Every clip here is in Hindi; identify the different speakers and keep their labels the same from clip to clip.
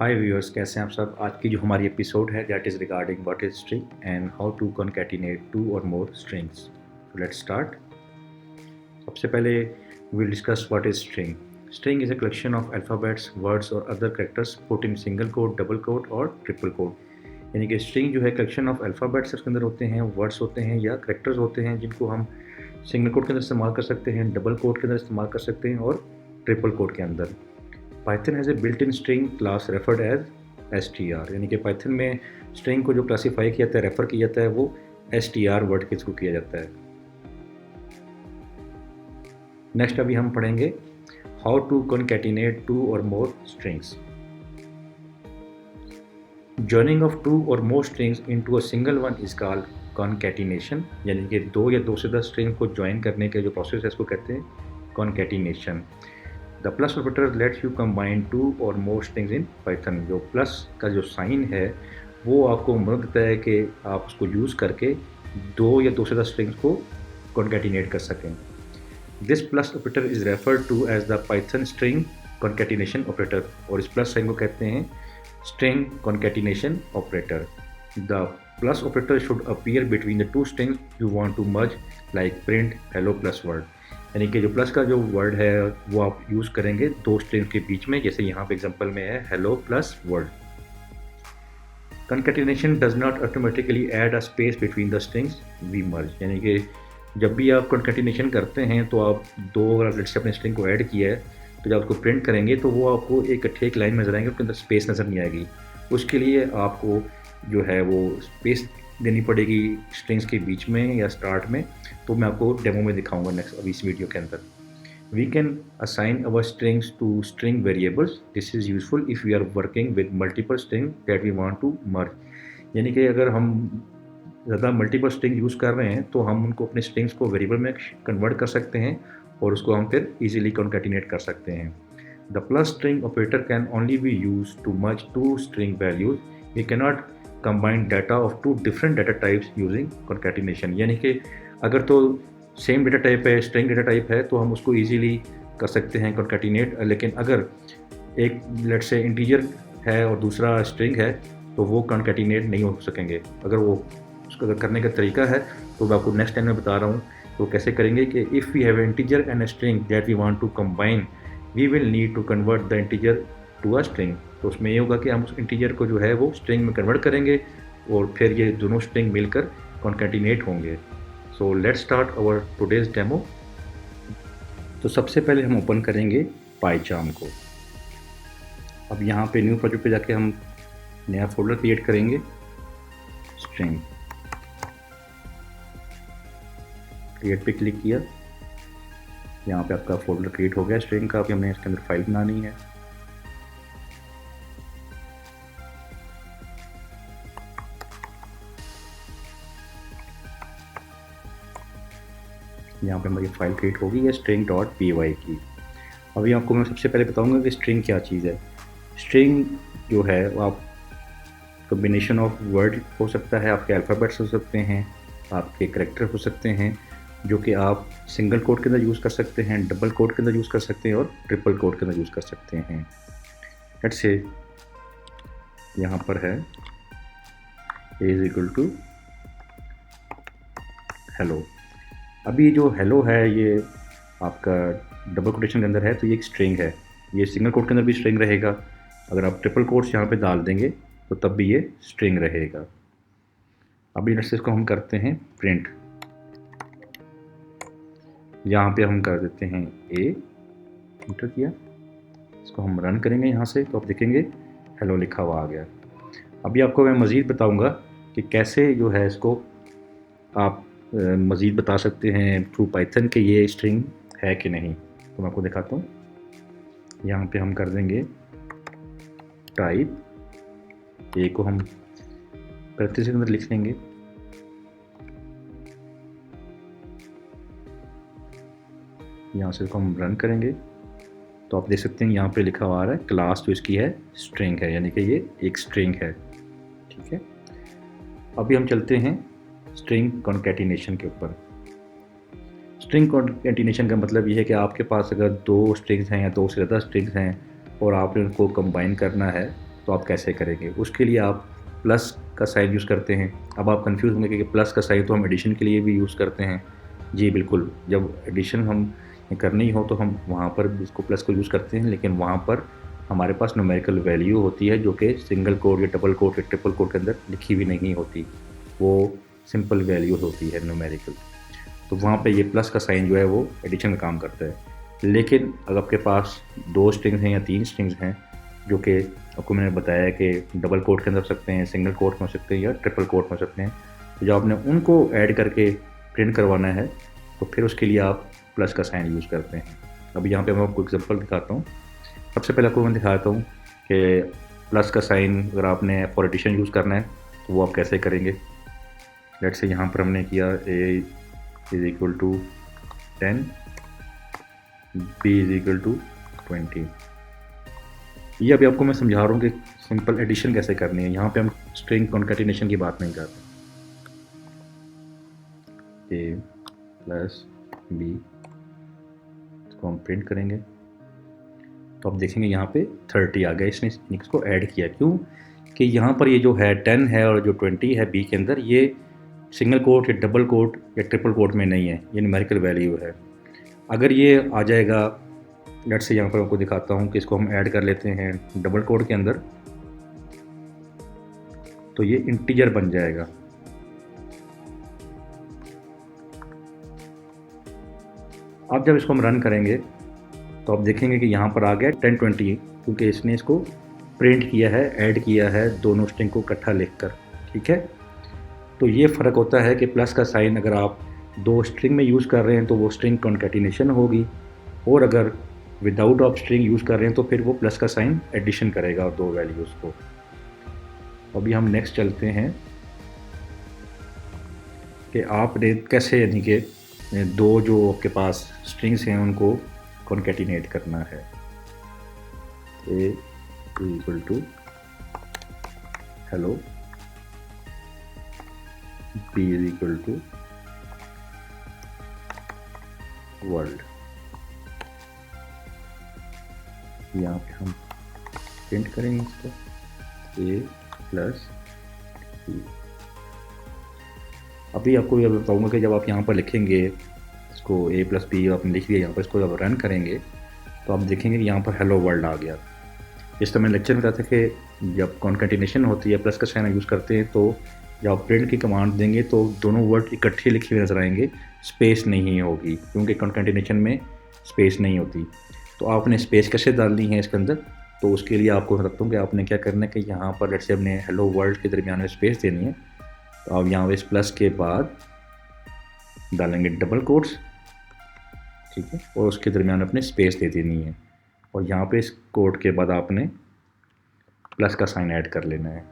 Speaker 1: हाय व्यूअर्स, कैसे हैं आप सब। आज की जो हमारी एपिसोड है that is regarding what is string and how to concatenate two or more strings. So let's start. सबसे पहले we'll discuss what is string. String is a collection of alphabets, words or other characters put in single quote, double quote और triple quote। यानी कि string जो है collection of alphabets उसके अंदर होते हैं, words होते हैं या characters होते हैं जिनको हम सिंगल कोट के अंदर इस्तेमाल कर सकते हैं, डबल कोट के अंदर इस्तेमाल कर सकते हैं और ट्रिपल कोट के अंदर। Python has a built in string class referred as str, यानी कि पाइथन में स्ट्रिंग को जो क्लासीफाई किया जाता है, रेफर किया जाता है, वो str वर्ड के थ्रू किया जाता है। नेक्स्ट अभी हम पढ़ेंगे how to concatenate two or more strings. Joining of two or more strings into a single one is called concatenation, यानी कि दो या दो से ज़्यादा स्ट्रिंग को ज्वाइन करने का जो प्रोसेस है इसको कहते हैं concatenation. The plus operator lets you combine two or more strings in Python. जो प्लस का जो साइन है वो आपको मदद देता है कि आप उसको यूज़ करके दो या दो से ज़्यादा स्ट्रिंग्स को कॉन्कैटिनेट कर सकें। This plus operator is referred to as the Python string concatenation operator, और इस प्लस साइन को कहते हैं string concatenation operator. The plus operator should appear between the two strings you want to merge, like print hello plus world. यानी कि जो प्लस का जो वर्ड है वो आप यूज़ करेंगे दो स्ट्रिंग्स के बीच में, जैसे यहाँ पे एग्जांपल में है hello plus world. Concatenation does not automatically add a space between the strings we merge, यानी कि जब भी आप कॉन्कैटिनेशन करते हैं तो आप दो अगर से अपने स्ट्रिंग को ऐड किया है तो जब उसको प्रिंट करेंगे तो वो आपको इकट्ठे एक लाइन में नजर आएंगे, उसके अंदर स्पेस नज़र नहीं आएगी। उसके लिए आपको जो है वो स्पेस देनी पड़ेगी स्ट्रिंग्स के बीच में या स्टार्ट में, तो मैं आपको डेमो में दिखाऊंगा नेक्स्ट अभी इस वीडियो के अंदर। We can assign our strings to string variables. This is useful if we are working with multiple string that we want to merge, यानी कि अगर हम ज़्यादा मल्टीपल स्ट्रिंग यूज़ कर रहे हैं तो हम उनको अपने स्ट्रिंग्स को वेरिएबल में कन्वर्ट कर सकते हैं और उसको हम फिर इजीली कॉन्कैटिनेट कर सकते हैं। The plus string operator can only be use to merge two string values. We can not combine data of two different data types using concatenation, यानी कि अगर तो सेम डाटा टाइप है, स्ट्रिंग डाटा टाइप है, तो हम उसको ईजीली कर सकते हैं कॉन्कैटिनेट। लेकिन अगर एक लेट से इंटीजर है और दूसरा स्ट्रिंग है तो वो कॉन्कैटिनेट नहीं हो सकेंगे। अगर वो उसका करने का तरीका है तो मैं आपको नेक्स्ट टाइम में बता रहा हूँ तो कैसे करेंगे कि if we have integer and a string that we want to combine, we will need to convert the integer to a string. तो उसमें ये होगा कि हम उस इंटीजर को जो है वो स्ट्रिंग में कन्वर्ट करेंगे और फिर ये दोनों स्ट्रिंग मिलकर कॉन्कैटिनेट होंगे। So let's start our today's demo. तो सबसे पहले हम ओपन करेंगे पाइचार्म को। अब यहाँ पे न्यू प्रोजेक्ट पे जाके हम नया फोल्डर क्रिएट करेंगे, स्ट्रिंग। क्रिएट पे क्लिक किया, यहाँ पे आपका फोल्डर क्रिएट हो गया स्ट्रिंग का। अभी हमें इसके अंदर फाइल बनानी है। यहाँ पे हमारी फाइल क्रिएट होगी है string.py की। अभी आपको मैं सबसे पहले बताऊंगा कि स्ट्रिंग क्या चीज़ है। स्ट्रिंग जो है वो आप कॉम्बिनेशन ऑफ वर्ड हो सकता है, आपके अल्फ़ाबेट्स हो सकते हैं, आपके करैक्टर हो सकते हैं, जो कि आप सिंगल कोट के अंदर यूज़ कर सकते हैं, डबल कोट के अंदर यूज़ कर सकते हैं और ट्रिपल कोट के अंदर यूज़ कर सकते हैं। लेट्स से यहाँ पर है a is equal to hello. अभी जो हेलो है ये आपका डबल कोटेशन के अंदर है तो ये एक स्ट्रिंग है, ये सिंगल कोट के अंदर भी स्ट्रिंग रहेगा। अगर आप ट्रिपल कोट्स यहाँ पे डाल देंगे तो तब भी ये स्ट्रिंग रहेगा। अभी लेट्स से इसको हम करते हैं प्रिंट। यहाँ पे हम कर देते हैं ए, इंटर किया, इसको हम रन करेंगे यहाँ से तो आप देखेंगे हेलो लिखा हुआ आ गया। अभी आपको मैं मज़ीद बताऊँगा कि कैसे जो है इसको आप मज़ीद बता सकते हैं थ्रू पाइथन कि ये स्ट्रिंग है कि नहीं। तो मैं आपको दिखाता हूँ। यहाँ पे हम कर देंगे टाइप, ए को हम पैरेंथेसिस के अंदर लिख लेंगे, यहाँ से इसको हम रन करेंगे तो आप देख सकते हैं यहाँ पे लिखा हुआ आ रहा है क्लास जो इसकी है स्ट्रिंग है, यानी कि ये एक स्ट्रिंग है। ठीक है, अभी हम चलते हैं स्ट्रिंग कॉन्कैटिनेशन के ऊपर। स्ट्रिंग कॉन्कैटिनेशन का मतलब ये है कि आपके पास अगर दो स्ट्रिंग्स हैं या दो से ज़्यादा स्ट्रिंग्स हैं और आपने उनको कंबाइन करना है तो आप कैसे करेंगे? उसके लिए आप प्लस का साइन यूज़ करते हैं। अब आप कंफ्यूज होंगे कि प्लस का साइन तो हम एडिशन के लिए भी यूज़ करते हैं। जी बिल्कुल, जब एडिशन हम करनी हो तो हम वहाँ पर इसको प्लस को यूज़ करते हैं, लेकिन वहाँ पर हमारे पास न्यूमेरिकल वैल्यू होती है जो कि सिंगल कोट या डबल कोट या ट्रिपल कोट के अंदर लिखी हुई नहीं होती, वो सिंपल वैल्यू होती है न्यूमेरिकल। तो वहाँ पे ये प्लस का साइन जो है वो एडिशन का काम करता है। लेकिन अगर आपके पास 2 स्ट्रिंग्स हैं या 3 स्ट्रिंग्स हैं, जो कि आपको मैंने बताया कि डबल कोट के अंदर हो सकते हैं, सिंगल कोट में हो सकते हैं या ट्रिपल कोट में हो सकते हैं, तो जब आपने उनको ऐड करके प्रिंट करवाना है तो फिर उसके लिए आप प्लस का साइन यूज़ करते हैं। अभी यहाँ पे मैं आपको एग्जांपल दिखाता हूँ। सबसे पहले आपको मैं दिखाता हूँ कि प्लस का साइन अगर आपने फॉर एडिशन यूज़ करना है तो वो आप कैसे करेंगे। लेट्स से यहाँ पर हमने किया a is equal to 10, b is equal to 20। ये अभी आपको मैं समझा रहा हूँ कि सिंपल एडिशन कैसे करनी है। यहाँ पे हम स्ट्रिंग कॉन्कैटिनेशन की बात नहीं कर रहे। a प्लस b, इसको हम प्रिंट करेंगे तो आप देखेंगे यहाँ पे 30 आ गया। इसने इसको ऐड किया, क्यों कि यहाँ पर ये जो है 10 है और जो 20 है b के अंदर, ये सिंगल कोट या डबल कोट या ट्रिपल कोट में नहीं है, ये न्यूमेरिकल वैल्यू है। अगर ये आ जाएगा, लेट्स से यहाँ पर आपको दिखाता हूँ कि इसको हम ऐड कर लेते हैं डबल कोट के अंदर, तो ये इंटीजर बन जाएगा। अब जब इसको हम रन करेंगे तो आप देखेंगे कि यहाँ पर आ गया 1020, क्योंकि इसने इसको प्रिंट किया है, ऐड किया है दोनों स्ट्रिंग को इकट्ठा लिखकर। ठीक है, तो ये फ़र्क होता है कि प्लस का साइन अगर आप 2 स्ट्रिंग में यूज़ कर रहे हैं तो वो स्ट्रिंग कॉन्कैटिनेशन होगी, और अगर विदाउट आप स्ट्रिंग यूज़ कर रहे हैं तो फिर वो प्लस का साइन एडिशन करेगा 2 वैल्यूज़ को। अभी हम नेक्स्ट चलते हैं कि आपने कैसे, यानी कि 2 जो आपके पास स्ट्रिंग्स हैं उनको कॉन्कैटिनेट करना है। a equal to hello, b is equal to world. यहाँ पे हम प्रिंट करेंगे इसको a प्लस b। अभी आपको ये बताऊंगा कि जब आप यहाँ पर लिखेंगे इसको a प्लस बी आपने लिख दिया, यहाँ पर इसको जब रन करेंगे तो आप देखेंगे कि यहाँ पर हेलो वर्ल्ड आ गया। इस तरह मैंने लेक्चर में बताया था कि जब कॉन्कैटिनेशन होती है प्लस का साइन यूज़ करते हैं तो जब आप प्रिंट की कमांड देंगे तो दोनों वर्ड इकट्ठे लिखे हुए नजर आएंगे, स्पेस नहीं होगी, क्योंकि कॉन्कैटिनेशन में स्पेस नहीं होती। तो आपने स्पेस कैसे डालनी है इसके अंदर, तो उसके लिए आपको बताता हूँ कि आपने क्या करना है कि यहाँ पर लेट्स से हमने हेलो वर्ल्ड के दरमियान में स्पेस देनी है, तो आप यहाँ इस प्लस के बाद डालेंगे डबल कोट्स, ठीक है, और उसके दरमियान अपने स्पेस दे देनी है, और यहाँ पे इस कोड के बाद आपने प्लस का साइन ऐड कर लेना है।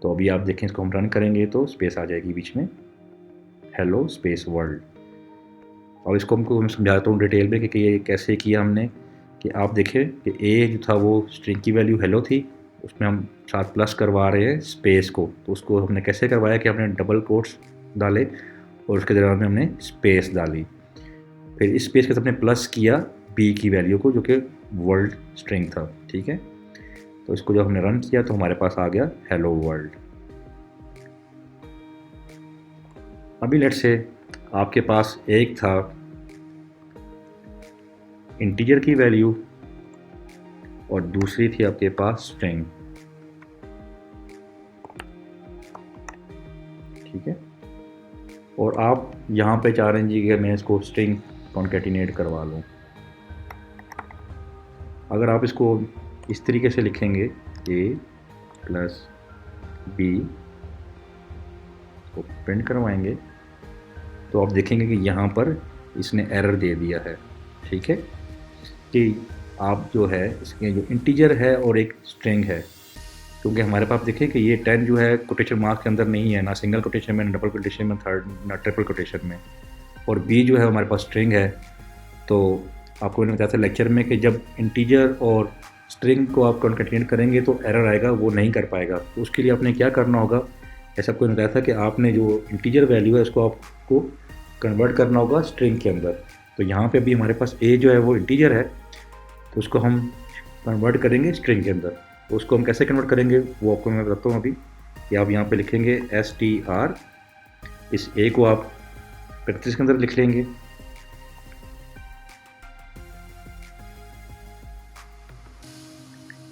Speaker 1: तो अभी आप देखें, इसको हम रन करेंगे तो स्पेस आ जाएगी बीच में, हेलो स्पेस वर्ल्ड। और इसको हमको मैं समझाता हूँ डिटेल में कि ये कैसे किया हमने, कि आप देखें कि ए जो था वो स्ट्रिंग की वैल्यू हेलो थी, उसमें हम साथ प्लस करवा रहे हैं स्पेस को, तो उसको हमने कैसे करवाया कि हमने डबल कोट्स डाले और उसके दरमियान में हमने स्पेस डाली, फिर इस स्पेस के साथ हमने प्लस किया बी की वैल्यू को जो कि वर्ल्ड स्ट्रिंग था। ठीक है, तो इसको जब हमने रन किया तो हमारे पास आ गया हेलो वर्ल्ड। अभी लेट्स से आपके पास एक था इंटीजर की वैल्यू और दूसरी थी आपके पास स्ट्रिंग। ठीक है, और आप यहाँ पे चाह रहे हैं जी कि मैं इसको स्ट्रिंग कॉन्कैटिनेट करवा लूँ। अगर आप इसको इस तरीके से लिखेंगे a प्लस b को प्रिंट करवाएंगे तो आप देखेंगे कि यहाँ पर इसने एरर दे दिया है। ठीक है, कि आप जो है इसके जो इंटीजर है और एक स्ट्रिंग है, क्योंकि हमारे पास देखें कि ये 10 जो है कोटेशन मार्क के अंदर नहीं है, ना सिंगल कोटेशन में, ना डबल कोटेशन में, थर्ड ना ट्रिपल कोटेशन में, और b जो है हमारे पास स्ट्रिंग है। तो आपको मैंने बताया था लेक्चर में कि जब इंटीजर और स्ट्रिंग को आप कॉन्कैटिनेट करेंगे तो एरर आएगा, वो नहीं कर पाएगा। तो उसके लिए आपने क्या करना होगा, ऐसा आपको बताया था कि आपने जो इंटीजर वैल्यू है उसको आपको कन्वर्ट करना होगा स्ट्रिंग के अंदर। तो यहाँ पे भी हमारे पास a जो है वो इंटीजर है, तो उसको हम कन्वर्ट करेंगे स्ट्रिंग के अंदर। तो उसको हम कैसे कन्वर्ट करेंगे वो आपको मैं बताता हूँ अभी। कि आप यहाँ पे लिखेंगे str, इस a को आप पैरेंथेसिस के अंदर लिख लेंगे,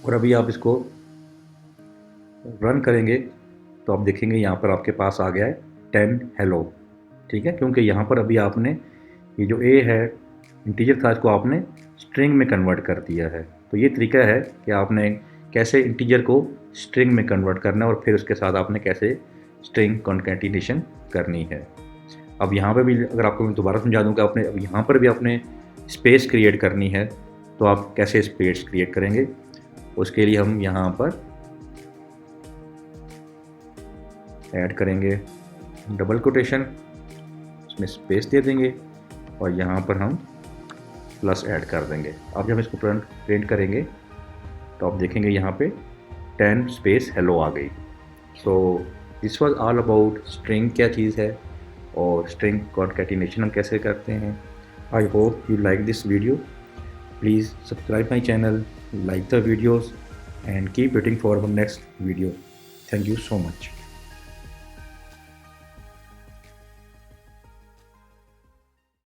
Speaker 1: और अभी आप इसको रन करेंगे तो आप देखेंगे यहाँ पर आपके पास आ गया है 10 हेलो। ठीक है, क्योंकि यहाँ पर अभी आपने ये जो a है इंटीजर था, इसको आपने स्ट्रिंग में कन्वर्ट कर दिया है। तो ये तरीका है कि आपने कैसे इंटीजर को स्ट्रिंग में कन्वर्ट करना है और फिर उसके साथ आपने कैसे स्ट्रिंग कॉन्केटिनेशन करनी है। अब यहाँ पे भी अगर आपको मैं दोबारा समझा दूँ कि आपने अब यहाँ पर भी आपने स्पेस क्रिएट करनी है, तो आप कैसे स्पेस क्रिएट करेंगे। उसके लिए हम यहाँ पर ऐड करेंगे डबल कोटेशन, इसमें स्पेस दे देंगे और यहाँ पर हम प्लस ऐड कर देंगे। अब जब इसको प्रिंट करेंगे तो आप देखेंगे यहाँ पे 10 स्पेस हेलो आ गई। So this was all about string क्या चीज़ है और स्ट्रिंग कॉन्कैटिनेशन हम कैसे करते हैं। I hope you like this video. Please subscribe my channel, like the videos and keep waiting for our next video. Thank you so much.